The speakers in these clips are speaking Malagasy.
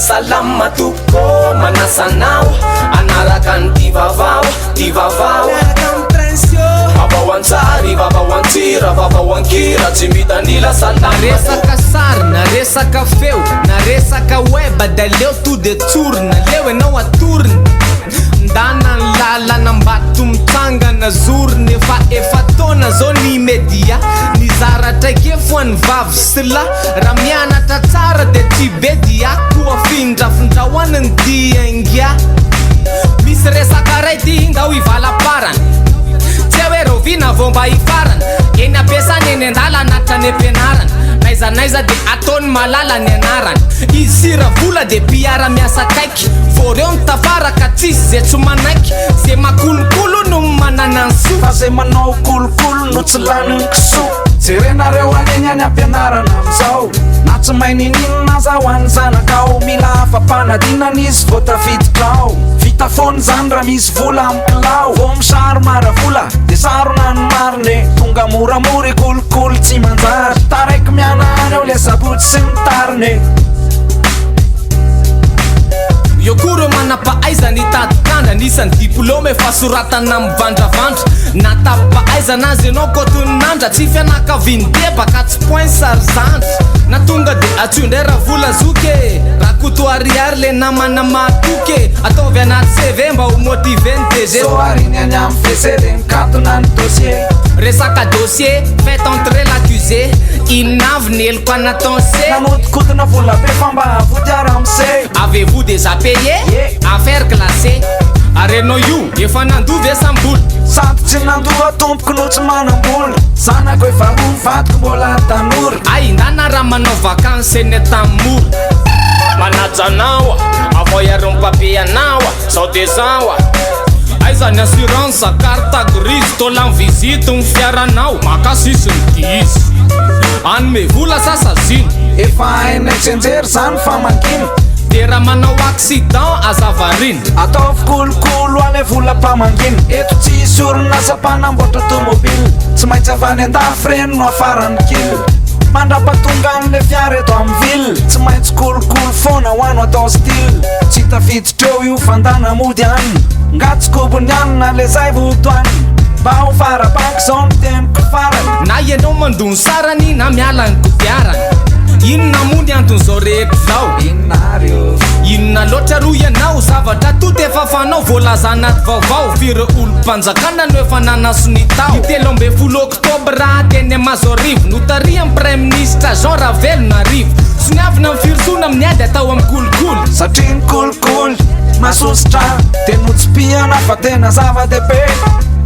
salama toko manasanao anaraka ny divavao vavaoantsary vavaoantsira vavaoankira tsy mitanila salama resaka sary na resaka feo na resaka weba da leo to de tsorina leo enao atoriny ndana ny lalana mbato mitsangana zoriny efa taona zao ny media nizaratraike foany vavy sy la raha mianatra tsara de tsy be dia koa findrafindrahoany ny diangia misy resaka ray ty ndao ivalaparany tsy hoe rovina vomba ifarany eny ampiasany eny andala anatra ny ampianarany naizanaiza de ataony malala ny anarany izy siravola de piara miasa kaiky vo reo mitafaraka tsisy ze tsy manaiky ze makolokolo no manana ny so fa zay manao kolokolo no tsy laniny kiso jerenareo aneny any ampianarana amizao na tsy maininina zao any zanakao mila afampanadinan'izy vo tafidikao vita fony zany raha misy vola amkilao vo misaro maravola de sarona ny marine tonga moramora kolokolo tsy manjary taraiky mianareo le sabotsy sy mitarine yo koro manapa-aiza nitadikandra nisany diplôme efa soratana mivandravandra natapa-aiza nazy anao kotoninandra tsy fianakavinydebaka tsy point sarzandra na tonga de atsondray raha vola zoke raha kotoariary le namana matoke ataovy anaty CV mba ho motiveny DG so ariny any amy fese de mikatona ny dossier resaka dossier fait entrer l'accusé inavy neloko anatonse nanodikotina vola be fa mba avodiara amse avez-vous déjà payé affaire classée arenao io efa nandovy esamboly sady tsy nandoa tompoko no tsy manambola zanako efa ro mivadiko mbola tanora ay ndana raha manao vakansy eny tamory manajanao avao iarony papier anao sao de zao aiza ny assurance carte grise tola ny visite ny fiaranao makasisy ny dizy anome vola sasa ziny efa hainay tsenjery zany fa mangina de raha manao accident azavariny ataovy kolokolo ane vola mpamangina eto tsy isy orinasa mpanamboatra tomobily tsy maintsy avany andafy reny no afarany kily mandrapatonga amle fiara eto amy ville tsy maintsy kolokolo fona hoano atao style tsy tafiditreo io fandana mody any ngatsy kobony any na le zay votoany mba ho farabanky zao miteniko farany na ianao mandony sarany na mialany kodiarany inona mony anton'izao rehetra zao inona loatra ro ianao zavatra tot efa fanao voalaza anaty vaovao firy olo-mpanjakana no efa nanasony tao itelo ambe folo oktobra teny amazo arivo notari amy prime ministre Jean Ravelo narivo soniavina mifirisona amin'ny ady atao amy kolikoly satria ny kolikoly masositra de notsipiana fa tena zava-dehibe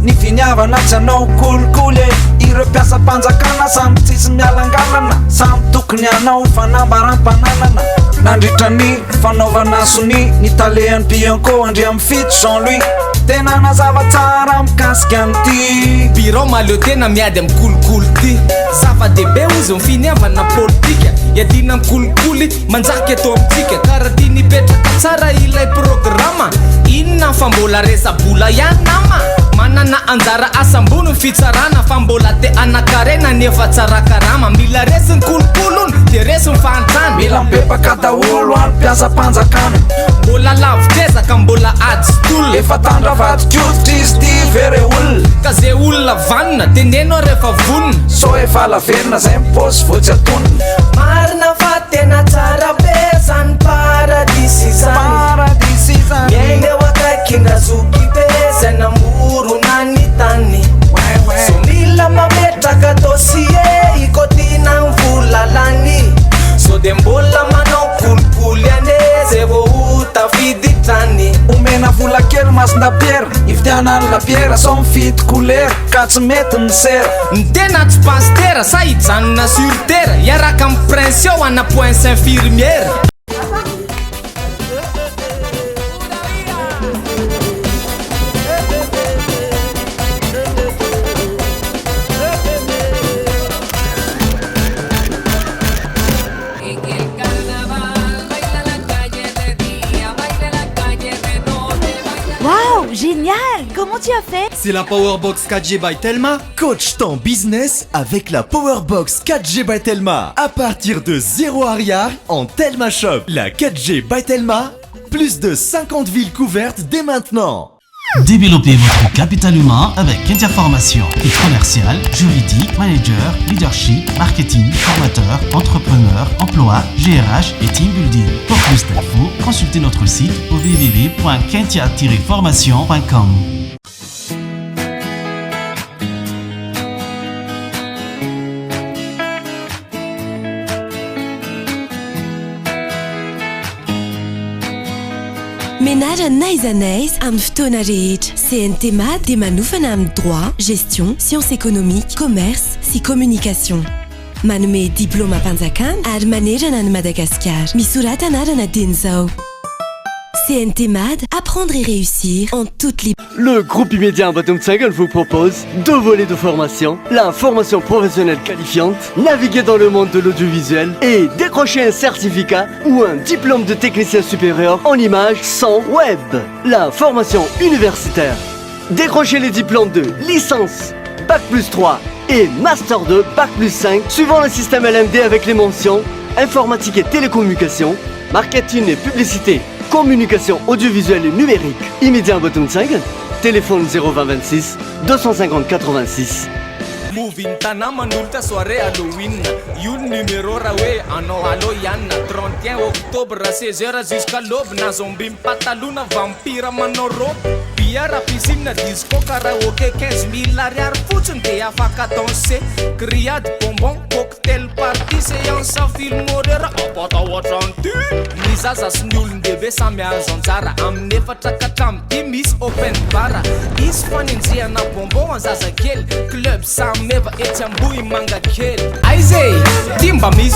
ny finiavana tsy anao kolikoly ireo mpiasa mpanjakana samy tsisy mialangalana samy tokony anao fanambaram-pananana nandritra ny fanaovana sony ny talehan'ny bianco andry amy fito Jean-Louis tena nazava tsara mikasika an'ty biro maleo tena miady amy kolikoly ty zava-dehibe ozy mifiniavana politika iadina mikolikoly manjaky atao amitsika karaha ty nipetraka tsara ilay programa inona fa mbola resabola ihany nama manana anjara asambony fitsarana fa mbola te anakarena nefa tsara karama mila resiny kolokolony de resiny fantrany mila mibebaka daholo any mpiasa mpanjakana mbola lavitrezaka mbola ady stol efa tandravadikotitra izy ty vere olona ka ze olona vanina teneno rehefa vonina so efa laverina zay miposy votsy atonina marina fa tena tsara be zany paradisy zany miaina eo akaiky ndazoky be zay namorona ny tany so mila mametraka dosie ikotina ny vola lany so de mbola manao kolikoly ane zay vo utafiditrany omena vola kely masindapiera ividiana ny lapiera so mifidy kolera ka tsy mety ny sera ny tena tsy pastera sa hijanona surtera iaraka amy prince eo ana poince infirmière Wow, génial! comment tu as fait? C'est la Powerbox 4G by Telma. Coach ton business avec la Powerbox 4G by Telma. À partir de 0 arrière en Telma Shop. La 4G by Telma, plus de 50 villes couvertes dès maintenant. Développez votre capital humain avec Interformation. Commercial, juridique, manager, leadership, marketing, formateur, entrepreneur, emploi, GRH et team building. Pour plus d'infos, consultez notre site au www.kentia-formation.com. Menada Naisanais am Ftona Reach. CNT Mad des Manoufanam droit, gestion, sciences économiques, commerce, si communication. Manume diplôme à Panzakan, ad manageran Madagascar. Misurata Narana Dinzo. CNT Mad, apprendre et réussir en toute liberté. Le groupe immédiat Batumtsagal vous propose 2 volets de formation, la formation professionnelle qualifiante, naviguer dans le monde de l'audiovisuel et décrocher un certificat ou un diplôme de technicien supérieur en images, son, web. La formation universitaire, décrocher les diplômes de licence, Bac plus 3 et Master 2, Bac plus 5, suivant le système LMD avec les mentions informatique et télécommunications, marketing et publicité, communication audiovisuelle et numérique. Immédiat bottom 5, téléphone 02026 250 86. Moving tana manulta soirée Halloween. You numéro rawe ano allo yanna 31 octobre à 16h jusqu'à l'aube. Na zombie pataluna vampire manoro. Biara piscine disco karaoke 15 000 ariary fotsiny de afaka danser. Criade bonbon cocktail party séance film horreur apatahoatra anty. Ny zaza sy ny olon-dehibe samy azo anjara amin'ny efatra katramy misy open bar. Isy fanenjehana bonbon an-jazakely club sameva etsy ambohy manga kely. Aizay ty mba misy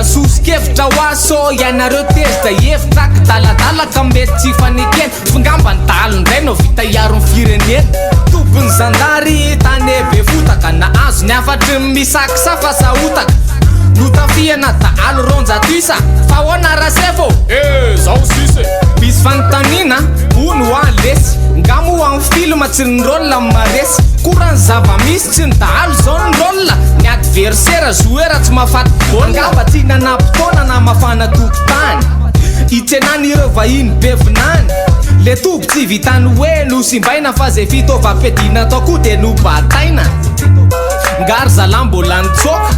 sosikevitra oaso ianareo tezitra hevitra ka daladala ka mety tsy fanekeny fingamba ny dalindray no vita iaro ny firenena. Tobony zandary tany be fotaka na azo ny afatry misakisafa sahotaka. Notafiana da aloronjato isa fa hoana rasefo zao sise misy fanontaniana ony ho alesy ngamo ho amin'ny film tsy ny rôle maresy korany zava-misy tsy ny dahalo zao ny rôle ny adversaire joueur tsy mahafaty ngamba tsy nanam-potoana na mafana tokotany itsenany ireo vahiny bevinany le tobo tsy vitany hoe nosimbaina fa zay fitaovam-piadiana tao koa de nobataina ngary zalahy mbola nitsoka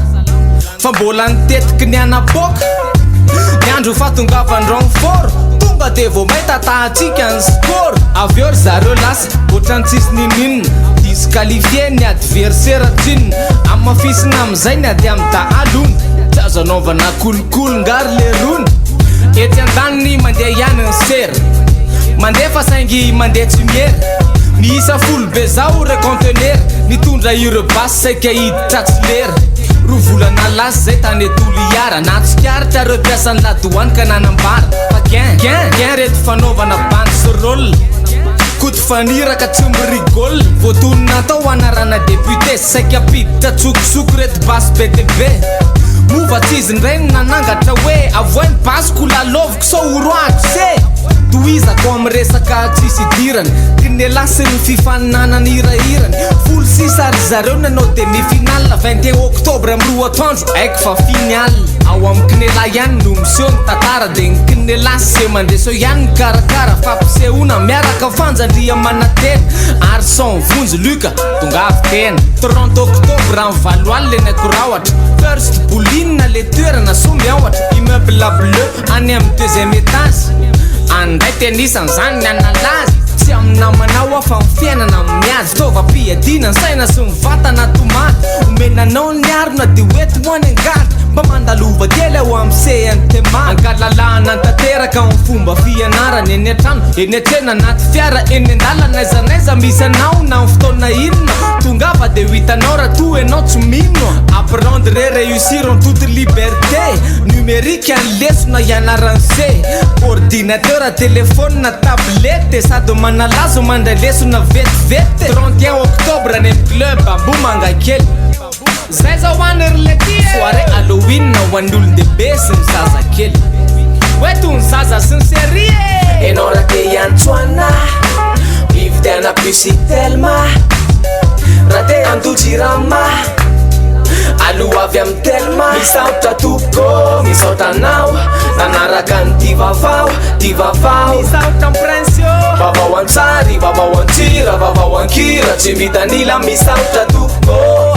fa mbola nitetiky ny anaboka ny andro fatongavany renfort tonga de vo mahita tahatsika ny sport avy eo ry zareo lasa ohatrany tsisy nininona disqualifie ny adversaire tsinona amin'ny mafisina am'izay ny ady amin'ny dahalona tsy azo anaovana kolokolo ngary le rony etsy an-daniny mandeha ihany ny sera mandeha fa saingy mandeha tsy miery miisa folo be zao re conteneur nitondra ireo basy saika hiditra tsy lera ro volana lasy zay tany etolo iara na tsikaritra reo piasan'ny ladoany ka nanambara fa gain reto fanaovana bandy sy rôle koty faniraka tsy mirigôle voatonina tao anarana député saika piditra tsokosoko reto basy be debe mova tsiziny regny nanangatra hoe avoiny basiko laloviko so oroako se toizako amin'ny resaka tsisy idirany kinela sy ny fifaninanany hirahirany folo sisary zareo nanao demi-finale 21 octobre amin'ny 2 atoandro aiko fa final ao amin'ny kinela ihany no miseho ny tantara de ny kinela se mandreseo ihany ny karakara fampisehoana miaraka fanjandria manatena ary son vonjy luka tonga avy tena 30 octobre amin'ny valoaly le nakoraoatra first bolinina le toerana so miaoatra immeuble bleu any amin'ny 2e étage andray tenisany zany ny analazy tsy amin'ny namanao afa ny fiainana miady fitaovam-piadiana ny saina sy mivatana tomaty omenanao ny arona de oety moany angady mba mandalova kely ao amin'ny CNTMA ankalalahana tanteraka amin'ny fomba fianarana eny an-trano eny an-tsena anaty fiara eny an-dalana aizanaiza misy anao na amin'ny fotoana inona tongava de hitanao raha to enao tsy mino apprendre et réussir en toute liberté numérique any lesona ianarany se ordinateur téléphone na tablette sady manalazo mandray lesona vetivety 31 octobre any amin'ny club ambomanga kely zay zao hoany relety soirée Halloween na ho an'ny olon-dehibe sy ny zazakely hoe toy ny zaza sy ny serie enao raha te hiantsoana vividiana manapisy telma raha te andojirama aloha avy amy telma misaotra topoko misaotra anao nanaraka ny ty vavao misaotra mprincio vavao antsary vavao antsira vavao ankira tsy mitanila misaotra topoko